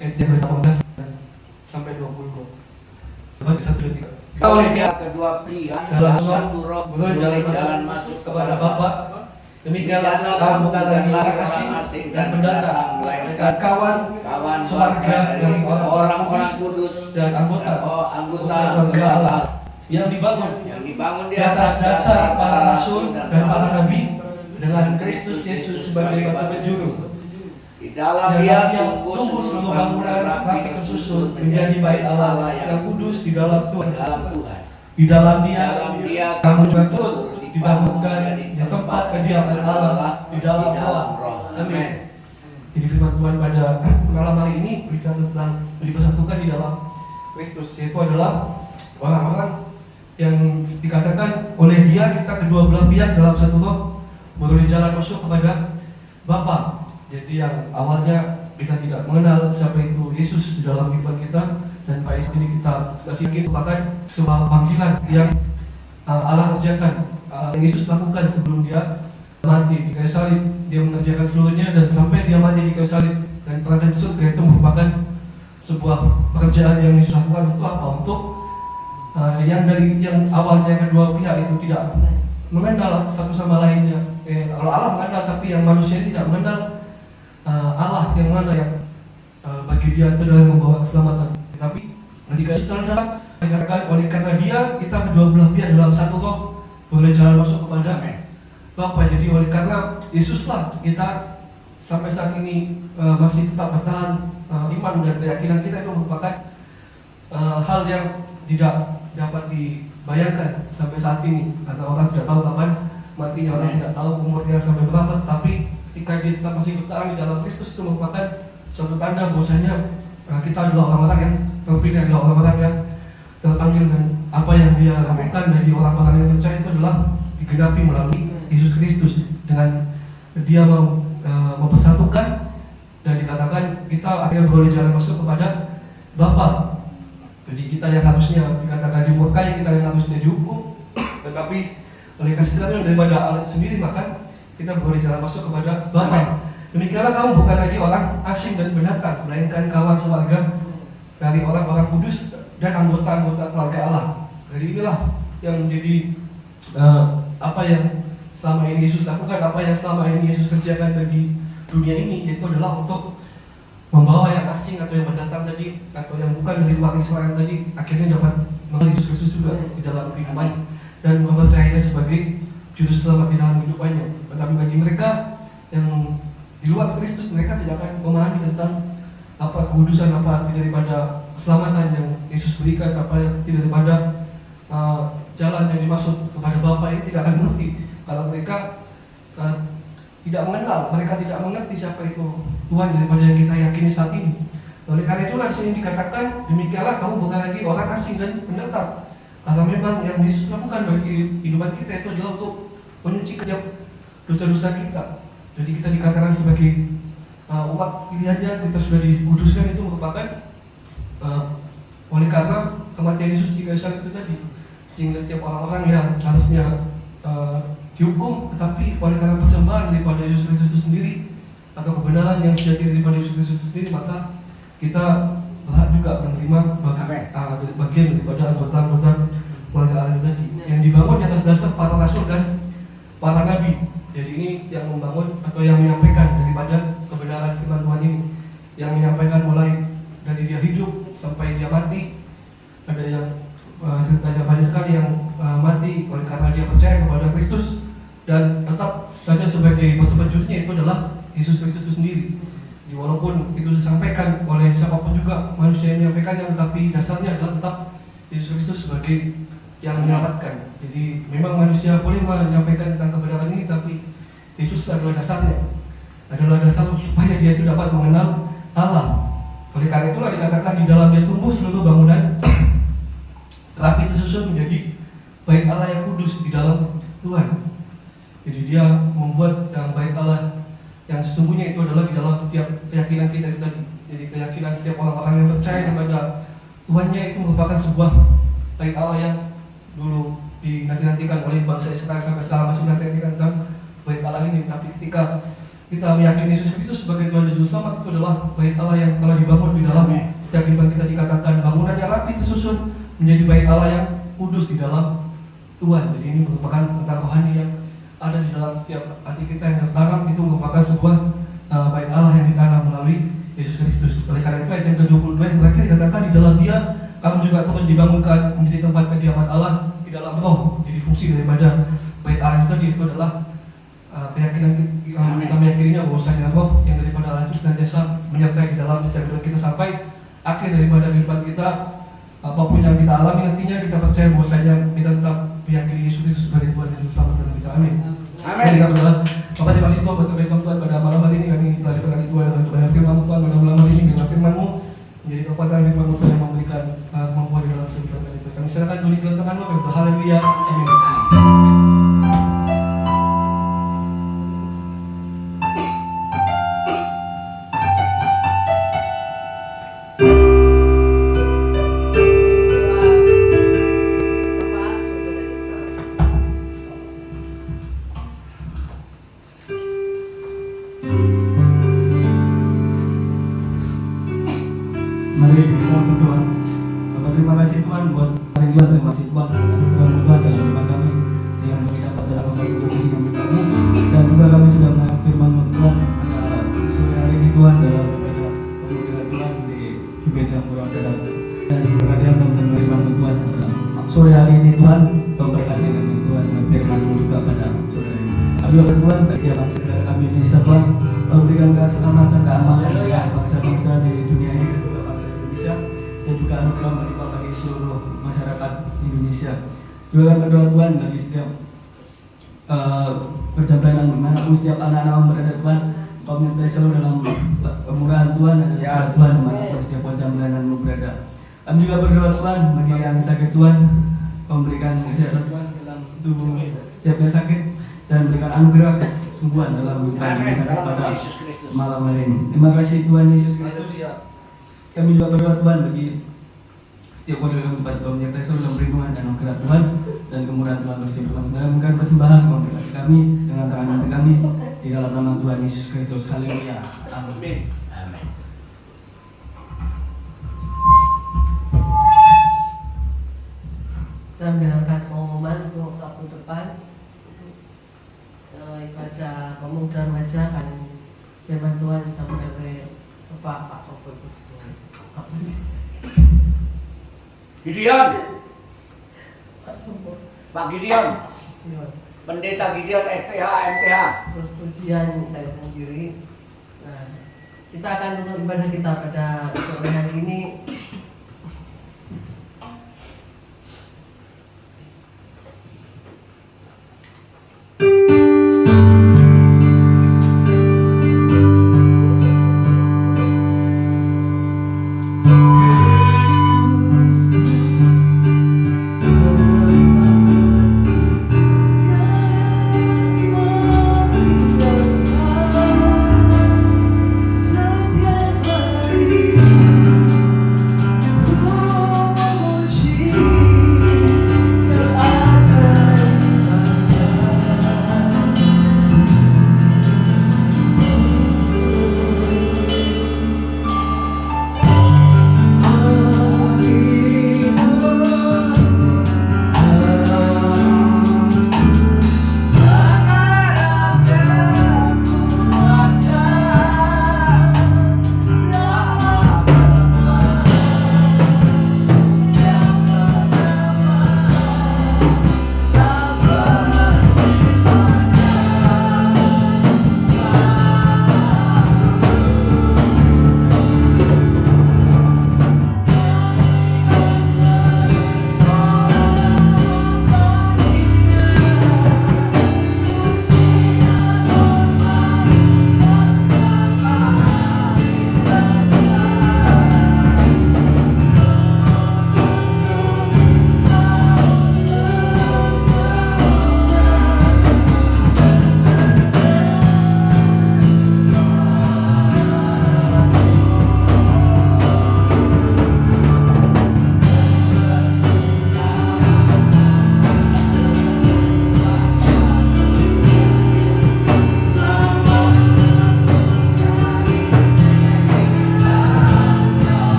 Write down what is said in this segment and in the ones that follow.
ayat yang 18 sampai 20. Coba di 1 dan 3. Oleh dia kedua pria dalam satu roh boleh jalan masuk kepada Bapa. Demikianlah kamu bukan lagi orang asing dan pendatang, melainkan kawan sewarga dari orang-orang kudus dan anggota keluarga Allah yang dibangun di atas dasar para rasul dan para nabi dengan Kristus Yesus sebagai batu penjuru. Di dalam dia tumbuh seluruh bangunan rapi tersusun menjadi bait Allah yang kudus di dalam Tuhan. Di dalam dia kamu juga turut dibangunkan di tempat kediaman Allah di dalam Roh. Amin. Jadi firman Tuhan pada malam hari ini berbicara tentang dipersatukan di dalam Kristus, yaitu adalah orang-orang yang dikatakan oleh dia kita kedua belah pihak dalam satu roh boleh jalan masuk kepada Bapa. Jadi yang awalnya kita tidak mengenal siapa itu Yesus di dalam kehidupan kita, dan pada saat ini kita masih yakin merupakan sebuah panggilan yang Allah kerjakan, yang Yesus lakukan sebelum dia mati di kayu salib. Dia mengerjakan seluruhnya dan sampai dia mati di kayu salib dan teladan surga itu merupakan sebuah pekerjaan yang Yesus lakukan untuk apa? Untuk yang awalnya kedua pihak itu tidak mengenal satu sama lainnya. Kalau Allah mengenal, tapi yang manusia tidak mengenal Allah yang mana yang bagi dia itu adalah membawa keselamatan. Tapi ketika Yesus datang, dikatakan oleh karena dia kita kedua belah pihak dalam satu roh boleh jalan masuk kepada Bapa. Jadi oleh karena Yesuslah kita sampai saat ini masih tetap bertahan, iman dan keyakinan kita itu merupakan hal yang tidak dapat dibayangkan sampai saat ini, karena orang tidak tahu kapan matinya, orang tidak tahu umurnya sampai berapa, tetapi ketika dia tetap masih bertahan di dalam Kristus itu merupakan suatu tanda bahwasanya kita adalah orang-orang yang terpilih, adalah orang-orang yang terpanggil, dan apa yang dia lakukan dari orang-orang yang percaya itu adalah digenapi melalui Yesus Kristus dengan dia mau mempersatukan, dan dikatakan kita akhirnya boleh jalan masuk kepada Bapa. Jadi kita yang harusnya dikatakan dimurkai, kita yang harusnya dihukum, tetapi oleh kasih karunia daripada Allah sendiri, maka kita boleh jalan masuk kepada Bapa. Demikianlah kamu bukan lagi orang asing dan pendatang, melainkan kawan sewarga dari orang-orang kudus dan anggota-anggota keluarga Allah. Jadi inilah yang menjadi apa yang selama ini Yesus lakukan, apa yang selama ini Yesus kerjakan bagi dunia ini, yaitu adalah untuk membawa yang asing atau yang pendatang tadi, atau yang bukan dari umat Israel tadi, akhirnya dapat mengenal Yesus Kristus juga di dalam kehidupan dan mempercayainya sebagai juru selamat di dalam kehidupannya. Tetapi bagi mereka yang di luar Kristus, mereka tidak akan memahami tentang apa kekudusan, apa arti daripada keselamatan yang Yesus berikan, apa arti daripada jalan yang dimaksud kepada Bapa ini, tidak akan mengerti kalau mereka tidak mengenal, mereka tidak mengerti siapa itu Tuhan daripada yang kita yakini saat ini. Oleh karena itulah di sini dikatakan demikianlah kamu bukan lagi orang asing dan pendatang, karena memang yang Yesus lakukan bagi kehidupan kita itu adalah untuk mencuci setiap dosa-dosa kita. Jadi kita dikatakan sebagai umat pilihannya, kita sudah dikuduskan, itu merupakan oleh karena kematian Yesus di kayu salib itu tadi, sehingga setiap orang-orang yang harusnya dihukum, tetapi oleh karena persembahan daripada Yesus Kristus itu sendiri, atau kebenaran yang sejati daripada Yesus Kristus itu sendiri, maka kita berhak juga menerima bagian daripada anggota-anggota keluarga Allah tadi yang dibangun di atas dasar para rasul dan para nabi. Jadi ini yang membangun atau yang menyampaikan daripada kebenaran firman Tuhan ini, yang menyampaikan mulai dari dia hidup sampai dia mati. Ada yang ceritanya banyak sekali yang mati oleh karena dia percaya kepada Kristus, dan tetap saja sebagai batu penjurnya itu adalah Yesus Kristus itu sendiri. Jadi walaupun itu disampaikan oleh siapapun juga manusia yang menyampaikannya, tetapi dasarnya adalah tetap Yesus Kristus sebagai yang menyelamatkan. Jadi memang manusia boleh menyampaikan tentang kebenaran ini, tapi Yesus adalah dasarnya, adalah dasar supaya dia itu dapat mengenal Allah. Oleh karena itulah dikatakan di dalam dia tumbuh seluruh bangunan rapi tersusun menjadi bait Allah yang kudus di dalam Tuhan. Jadi dia membuat yang bait Allah yang sesungguhnya itu adalah di dalam setiap keyakinan kita itu tadi. Jadi keyakinan setiap orang-orang yang percaya kepada Tuhannya itu merupakan sebuah bait Allah yang dulu dinanti-nantikan oleh bangsa Israel, sampai sekarang masih dinanti-nantikan tentang bait Allah ini. Tapi ketika ketika kita meyakini Yesus Kristus sebagai Tuhan dan Juru Selamat, itu adalah bait Allah yang telah dibangun di dalam setiap kehidupan kita. Dikatakan bangunan yang rapi tersusun menjadi bait Allah yang kudus di dalam Tuhan. Jadi ini merupakan tentang rohani yang ada di dalam setiap hati kita yang tertanam. Itu merupakan sebuah bait Allah yang ditanam melalui Yesus Kristus. Oleh karena itu ayat yang ke-22 yang terakhir dikatakan di dalam Dia kamu juga turut dibangunkan menjadi tempat kediaman Allah di dalam roh. Jadi fungsi daripada bait Allah itu tadi itu adalah keyakinan kita meyakininya bahwasanya roh yang daripada Allah itu senantiasa menyertai di dalam setiap hidup kita sampai akhir daripada kehidupan kita. Apapun yang kita alami nantinya, kita percaya bahwasanya kita tetap meyakini Yesus Kristus sebagai Tuhan dan Juru Selamat dalam kita. Amin. Amin. Kita berdoa. Bapak terima kasih Tuhan buat kebaikan Tuhan pada malam hari ini. Kami telah diberkati Tuhan dengan banyak firman Tuhan pada malam hari ini. Dengan firman-Mu menjadi kekuatan firman-Mu Tuhan yang memberikan kemampuan di dalam kehidupan kami. Kami serahkan dulu di dalam tangan-Mu. Kami berdoa haleluya. Amin. Mari kita berdoa. Bapak terima kasih Tuhan buat hari ini. Terima kasih Tuhan Tuhan dalam iman kami sehingga kami dapat dalam membantu kami dan juga kami sudah mendengar firman Tuhan pada sore hari ini Tuhan dalam membaca pemberian Tuhan di Kibet yang kurang dalam dan berkati dalam firman Tuhan sore hari ini Tuhan memberkati kami Tuhan dengan firman-Mu juga pada sore hari ini. Kami berdoa setiap bangsa kami Indonesia Tuhan memberikan keselamatan keamanan bangsa-bangsa di dunia ini dan juga anugerah melimpah bagi seluruh masyarakat Indonesia. Juga kami berdoa Tuhan bagi setiap perjalanan dimanapun setiap anak-anak berada Tuhan, Kau menyertai selalu dalam kemurahan Tuhan dan Tuhan dimanapun setiap perjalanan berada. Kami juga berdoa Tuhan bagi yang sakit Tuhan, memberikan kesehatan Tuhan dalam tubuh setiap yang sakit dan berikan anugerah kesembuhan dalam yang sakit pada malam hari ini. Terima kasih Tuhan Yesus Kristus. Kami juga berdoa Tuhan bagi setiap warga kami tempat Tuhan menyertai selalu dalam perlindungan dan anugerah Tuhan dan kemurahan Tuhan bagi setiap kami dalam persembahan memberkati kami dengan tangan kami di dalam nama Tuhan Yesus Kristus. Haleluya. Amin. Amin. Kita mendengarkan pengumuman untuk Sabtu depan ibadah pemuda remaja akan firman Tuhan disampaikan oleh Pak Sopo. Gideon, Pak Gideon, Pendeta Gideon STH MTH. Terus pujian saya sendiri. Nah, kita akan tutup ibadah kita pada sore hari ini.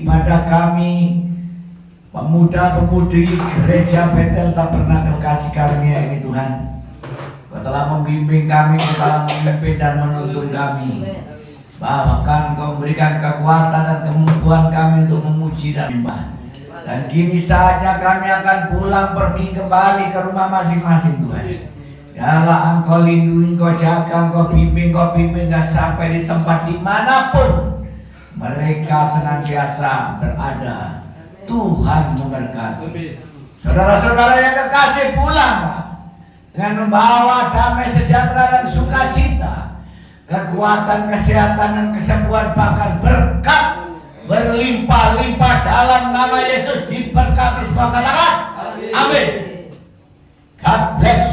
pada kami pemuda-pemudi gereja Betel Tabernakel Kasih Karunia ini Tuhan. Kau telah membimbing kami, Kau telah memimpin dan menuntun kami. Bahkan Kau memberikan kekuatan dan kemampuan kami untuk memuji dan menyembah. Dan kini saatnya kami akan pulang pergi kembali ke rumah masing-masing Tuhan. Yalah Engkau lindungi, Engkau jaga, Engkau bimbing dan sampai di tempat dimanapun mereka senantiasa berada. Tuhan memberkati. Saudara-saudara yang kekasih, pulang dengan membawa damai sejahtera dan sukacita, kekuatan, kesehatan dan kesembuhan, bahkan berkat berlimpah-limpah dalam nama Yesus. Diberkati semua kalangan. Amin. God bless.